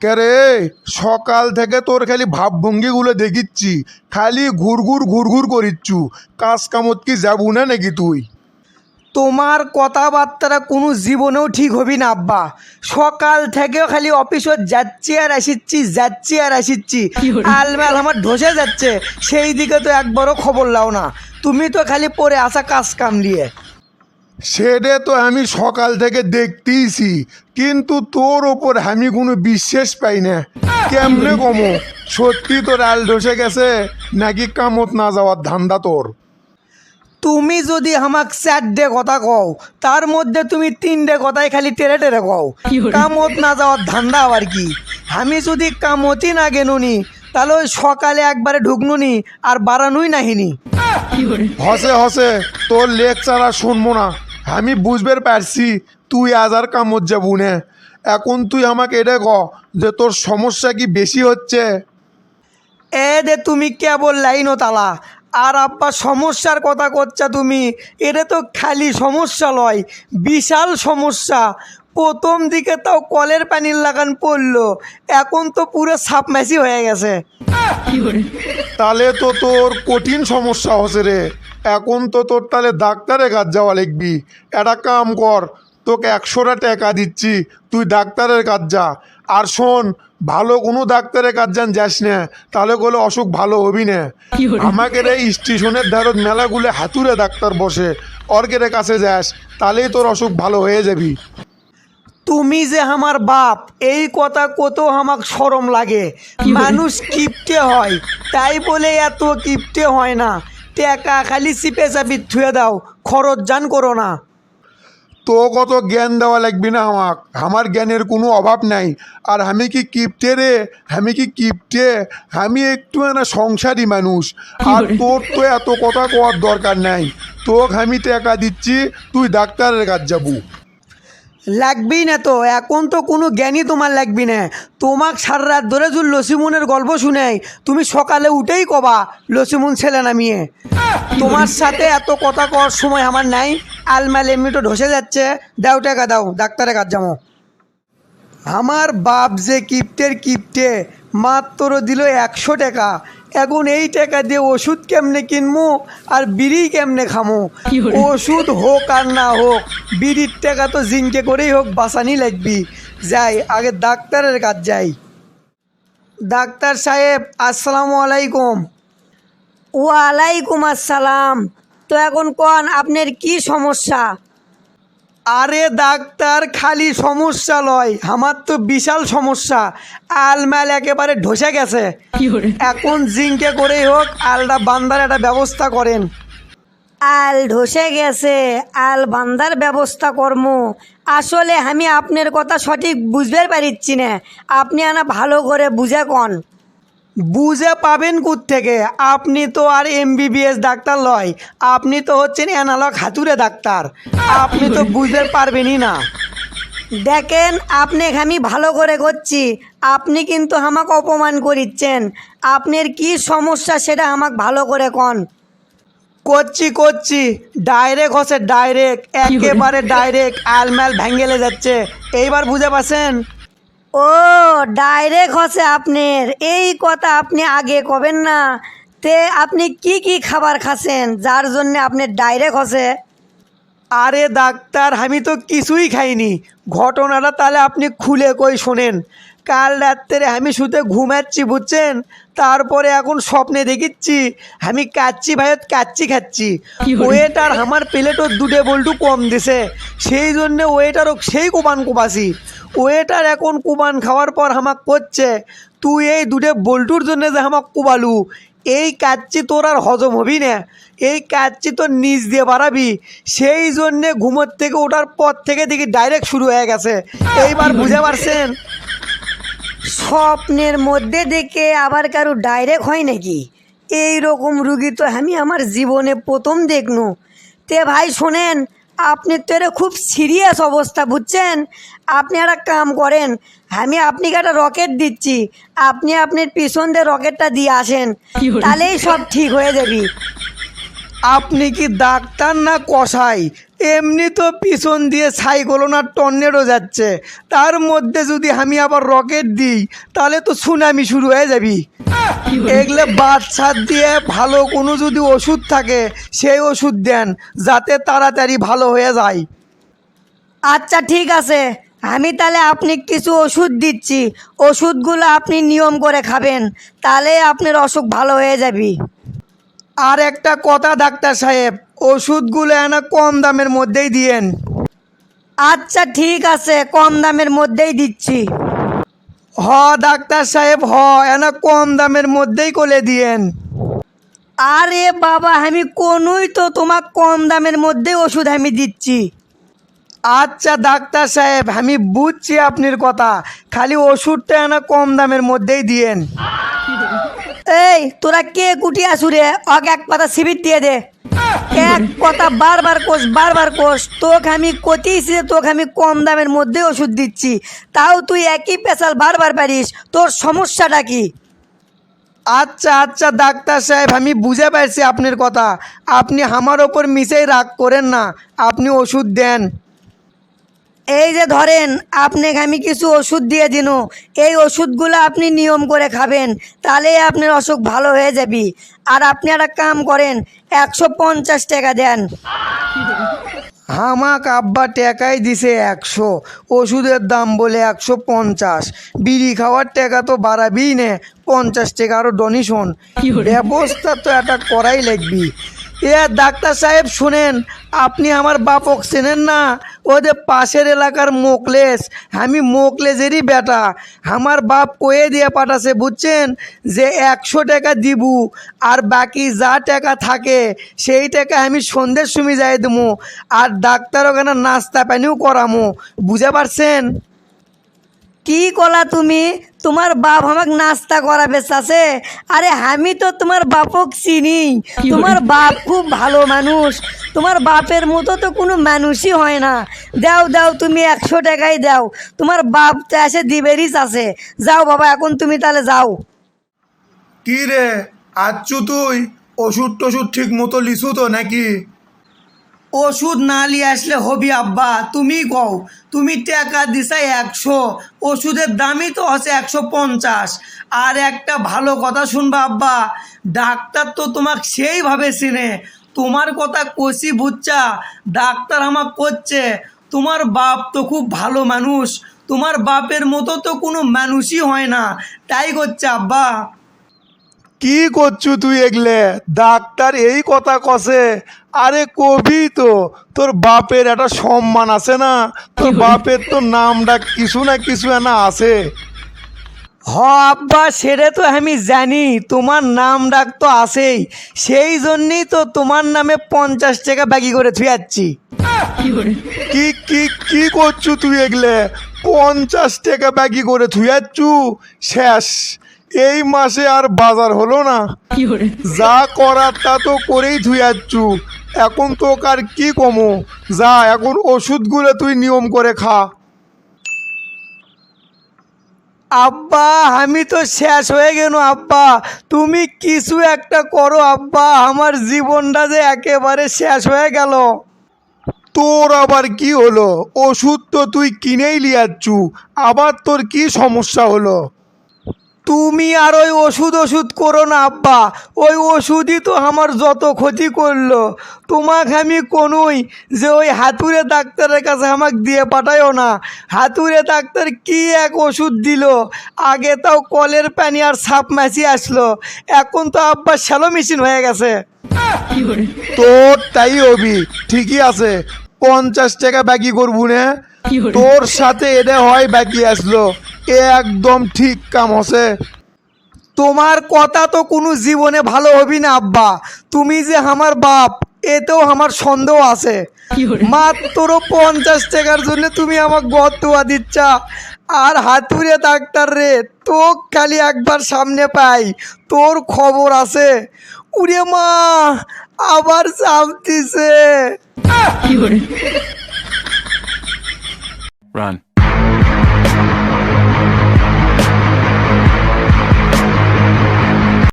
কে রে, সকাল থেকে তোর খালি ভাবভঙ্গিগুলো দেখিচ্ছি, খালি ঘুরঘুর ঘুরঘুর করিচ্ছু। কাজ কামত কি যাবো না নাকি তুই? তোমার কথাবার্তা কোনো জীবনেও ঠিক হবি না আব্বা। সকাল থেকেও খালি অফিসত যাচ্ছি আর আসিচ্ছি। আলমাল আমার ধসে যাচ্ছে, সেই দিকে তো একবারও খবর লাও না। তুমি তো খালি পরে আসা কাজ কাম দিয়ে। সেটা তো আমি সকাল থেকে দেখতেইছি, কিন্তু তোর ওপর আমি কোনো বিশ্বাস পাই না। কেমনে কমো, সত্যি তোর আল ধসে গেছে নাকি কামত না যাওয়ার ধান্দা তোর? তুমি যদি আমাক 4টে কথা কও, তার মধ্যে তুমি 3টে কথাই খালি টেরে টেরে কও। কামত না যাওয়ার ধান্দা আবার কি? আমি যদি কামতই না গেনুনি, তাহলে ওই সকালে একবারে ঢুকনুনি আর বাড়ানুই নাহিনি। হসে হসে, তোর লেকচার আর শুনবো না। আমি বুঝবে পারছি তুই আজ আর কামত যাবো না। এখন তুই আমাকে এটা ক যে তোর সমস্যা কি বেশি হচ্ছে? এ দে তুমি কেবল লাইনও তালা। আর আব্বা সমস্যার কথা করছা তুমি, এটা তো খালি সমস্যা লয়, বিশাল সমস্যা। প্রথম দিকে তাও কলের পানির লাগান পড়লো, এখন তো পুরো সাপম্যাসি হয়ে গেছে। তাহলে তো তোর কঠিন সমস্যা হচ্ছে রে। এখন তো তোর তাহলে ডাক্তারের কাজ যাওয়া লিখবি। একটা কাম কর, তোকে 100টা টাকা দিচ্ছি, তুই ডাক্তারের কাজ যা। আর শোন, ভালো কোনো ডাক্তারের কাজ যাস না, তাহলে বলে অসুখ ভালো হবি না। আমাকে রে স্টেশনের ধারত মেলাগুলো হাতুড়ে ডাক্তার বসে, অর্গের কাছে যাস, তাহলেই তোর অসুখ ভালো হয়ে যাবি। তুমি যে আমার বাপ, এই কথা কত আমাক শরম লাগে। মানুষ কিপটে হয়, তাই বলে এত কিপটে হয় না। টাকা খালি চিপে চাপি থুয়ে দাও, খরচ জান করো না। তো কত জ্ঞান দেওয়া লাগবে না আমাক, আমার জ্ঞানের কোনো অভাব নাই। আর আমি কি কিপটে রে? আমি কি কিপটে? আমি একটু না সংসারী মানুষ। আর তোর তো এত কথা কওয়ার দরকার নাই। তোকে আমি টাকা দিচ্ছি, তুই ডাক্তারের কাজ যাবো। লাগবি না তো, এখন তো কোনো জ্ঞানই তোমার লাগবি না। তোমাক সারা রাত ধরে যদি লসিমুনের গল্প শুনেই, তুমি সকালে উঠেই কবা লসিমুন ছেলে নামিয়ে। তোমার সাথে এত কথা কওয়ার সময় আমার নাই। আলমাল এমনি তো ধসে যাচ্ছে, দাও টাকা দাও, ডাক্তারের কাজ যাবো। আমার বাপ যে কিপ্টের কিপ্টে, মাত্র দিল 100 টাকা। এখন এই টাকা দিয়ে ওষুধ কেমনে কিনবো আর বিড়ি কেমনে খামো? ওষুধ হোক আর না হোক, বিড়ির টাকা তো জিনকে করেই হোক বাঁচানি লাগবি। যাই আগে ডাক্তারের কাজ যাই। ডাক্তার সাহেব, আসসালামু আলাইকুম। ওয়ালাইকুম আসসালাম। তো এখন কোন আপনার কি সমস্যা? আরে ডাক্তার, খালি সমস্যা লয়, আমার তো বিশাল সমস্যা। আলমাল একেবারে ধসে গেছে। এখন জিঙ্কে করেই হোক আলটা বান্দার একটা ব্যবস্থা করেন। আল ধসে গেছে, আল বান্দার ব্যবস্থা কর্ম। আসলে আমি আপনার কথা সঠিক বুঝতে পারিচ্ছি না, আপনি আনা ভালো করে বুঝে কন। বুঝে পাবেন থেকে? আপনি তো আর MBBS ডাক্তার লয়, আপনি তো হচ্ছেন অ্যানালগ হাতুড়ে ডাক্তার। আপনি তো বুঝতে পারবেনই না। দেখেন, আপনি আমি ভালো করে করছি, আপনি কিন্তু আমাকে অপমান করিচ্ছেন। আপনার কি সমস্যা সেটা আমাকে ভালো করে কন। করছি ডাইরেক্ট হচ্ছে, ডাইরেক্ট একেবারে ডাইরেক্ট আলমাল ভেঙ্গেলে যাচ্ছে। এইবার বুঝে পাচ্ছেন? ও, ডাইরেক্ট হচ্ছে আপনার, এই কথা আপনি আগে কবেন না। তে আপনি কি কি খাবার খাচ্ছেন যার জন্য আপনার ডাইরেক্ট হচ্ছে? আরে ডাক্তার, আমি তো কিছুই খাইনি। ঘটনাটা তাহলে আপনি খুলে কই শোনেন। কাল রাত্রে আমি শুতে ঘুমাচ্ছি বুঝছেন, তারপরে এখন স্বপ্নে দেখিচ্ছি আমি কাচ্চি ভাইত কাচ্চি খাচ্ছি। ওয়েটার আমার প্লেটও 2 বল্টু কম দিছে, সেই জন্য ওয়েটারও সেই কুবান কুবাসি। ওয়েটার এখন কুবান খাওয়ার পর আমাক করছে, তুই এই 2 বল্টুর জন্য যে আমাক কুবালু, এই কাচ্চি তোর আর হজম হবি না, এই কাচ্চি তোর নিচ দিয়ে বাড়াবি। সেই জন্যে ঘুমোর থেকে ওঠার পর থেকে দেখি ডাইরেক্ট শুরু হয়ে গেছে। এইবার বুঝে পারছেন? স্বপ্নের মধ্যে দেখে আবার কারো ডাইরেক্ট হয় নাকি? এই রকম রুগী তো আমি আমার জীবনে প্রথম দেখনু। তে ভাই শোনেন, আপনি তো এটা খুব সিরিয়াস অবস্থা বুঝছেন। আপনি একটা কাম করেন, আমি আপনাকে একটা রকেট দিচ্ছি, আপনি আপনার পিছন দিয়ে রকেটটা দিয়ে আসেন, তাহলেই সব ঠিক হয়ে যাবি। আপনি কি ডাক্তার না কসাই? এমনি তো পিছন দিয়ে সাইক্লোন আর টর্নেডো যাচ্ছে, তার মধ্যে যদি আমি আবার রকেট দিই তাহলে তো সুনামি শুরু হয়ে যাবি। এগুলো বাচ্চা দিয়ে ভালো কোনো যদি ওষুধ থাকে সেই ওষুধ দেন, যাতে তাড়াতাড়ি ভালো হয়ে যায়। আচ্ছা ঠিক আছে, আমি তাহলে আপনি কিছু ওষুধ দিচ্ছি, ওষুধগুলো আপনি নিয়ম করে খাবেন, তাহলে আপনার অসুখ ভালো হয়ে যাবে। আর একটা কথা ডাক্তার সাহেব, ওষুধগুলো এনা কম দামের মধ্যেই দিয়েন। আচ্ছা ঠিক আছে, কম দামের মধ্যেই দিচ্ছি। হ ডাক্তার সাহেব হ, এনা কম দামের মধ্যেই করে দিয়েন। আরে বাবা, আমি কোনোই তো তোমার কম দামের মধ্যে ওষুধ আমি দিচ্ছি। আচ্ছা ডাক্তার সাহেব, আমি বুঝছি আপনার কথা, খালি ওষুধটা এনা কম দামের মধ্যেই দিয়েন। এই তোরা কে কুটি আসুরে, অগ এক পাতা শিবির দিয়ে দে। এক কথা বারবার কোষ, তোকে আমি কতিছি, তোকে আমি কম দামের মধ্যে ওষুধ দিচ্ছি, তাও তুই একই পেশাল বারবার পারিস, তোর সমস্যাটা কি? আচ্ছা আচ্ছা ডাক্তার সাহেব, আমি বুঝে পারছি আপনার কথা, আপনি আমার ওপর মিশেই রাগ করেন না, আপনি ওষুধ দেন। এই যে ধরেন, আপনাকে আমি কিছু ওষুধ দিয়ে দিন, এই ওষুধগুলো আপনি নিয়ম করে খাবেন, তাহলে আপনার অসুখ ভালো হয়ে যাবে। আর আপনি একটা কাম করেন, 150 টাকা দেন। হামাক আব্বা টাকাই দিছে 100, ওষুধের দাম বলে 150, বিড়ি খাওয়ার টাকা তো বাড়াবি নে, 50 টাকা আরও ডোনেশন, ব্যবস্থা তো এটা করাই লাগবি। এ ডাক্তার সাহেব শুনেন, আপনি আমার বাপক চেনেন না? ওদের পাশের এলাকার মোকলেশ, আমি মোকলেজেরই বেটা। আমার বাপ কয়ে দিয়ে পাঠাছে বুঝছেন, যে 100 টাকা দিব, আর বাকি যা টাকা থাকে সেই টাকা আমি সন্ধ্যের সময় যাই দেবো, আর ডাক্তার ওখানে নাস্তা পানিও করামো, বুঝে পারছেন? কি কলা তুমি, তোমার বাপ আমাকে নাস্তা করাবে চাষে? আরে আমি তো তোমার বাপক চিনি, তোমার বাপ খুব ভালো মানুষ, তোমার বাপের মতো তো কোনো মানুষই হয় না। দাও দাও, তুমি 100 টাকাই দাও, তোমার বাপ তো এসে দিবেরই চাষে। যাও বাবা, এখন তুমি তাহলে যাও। কি রে আচ্ছু, তুই ওষুধ টষুধ ঠিক মতো লিছু তো নাকি? ওষুধ না নিয়ে আসলে হবি আব্বা, তুমি কও, তুমি টাকা দিছা 100, ওষুধের দামই তো হচ্ছে 150। আর একটা ভালো কথা শুনবা আব্বা, ডাক্তার তো তোমাকে সেইভাবে চিনে, তোমার কথা কষি বুঝছা, ডাক্তার আমাক করছে তোমার বাপ তো খুব ভালো মানুষ, তোমার বাপের মতো তো কোনো মানুষই হয় না, তাই করছে আব্বা। কি করছু তুই এগলে? ডাক্তার এই কথা কষে? আরে কবি তো, তোর বাপের একটা সম্মান আছে না, তোর বাপের তো নাম ডাক কিছু না কিছু না আছে। হ আব্বা, সেটা তো আমি জানি, তোমার নাম ডাক তো আছেই, সেই জন্যই তো তোমার নামে 50 টাকা বাকি করে থুয়াচ্ছি। কি কি কি করছু তুই এগলে? 50 টাকা বাকি করে থুয়াচ্ছু? শেষ, এই মাসে আর বাজার হলো না, যা করার তা তো করেই থুয়াচ্ছু, এখন তো কার কি কমো, যা এখন ওষুধগুলো তুই নিয়ম করে খা। আব্বা আমি তো শেষ হয়ে গেল আব্বা, তুমি কিছু একটা করো আব্বা, আমার জীবনটা যে একেবারে শেষ হয়ে গেল। তোর আবার কি হলো? ওষুধ তো তুই কিনেই লিয়াচ্ছু, আবার তোর কি সমস্যা হলো? তুমি আর ওই ওষুধ করো না আব্বা, ওই ওষুধই তো আমার যত ক্ষতি করলো। তোমাকে আমি কোনোই যে ওই হাতুড়ে ডাক্তারের কাছে আমাকে দিয়ে পাঠায়ও না, হাতুড়ে ডাক্তার কি এক ওষুধ দিল, আগে তাও কলের পানি আর সাপ মাছি আসলো, এখন তো আব্বা শ্যালো মেশিন হয়ে গেছে। তোর তাই হবি, ঠিকই আছে, 50 টাকা বাকি করবো না, তোর সাথে এটা হয় বাকি আসলো, এ একদম ঠিক কাম হচ্ছে। তোমার কথা তো কোনো জীবনে ভালো হবি না আব্বা, তুমি যে আমার বাপ এতেও আমার সন্দেহ আছে। মাত্র 50 টাকার জন্য তুমি আমার গতুয়া দিচ্ছা, আর হাতুড়ে ডাক্তার রে, তো খালি একবার সামনে পাই তোর খবর আছে, উড়ে মা আবার চাপ দিছে। Run.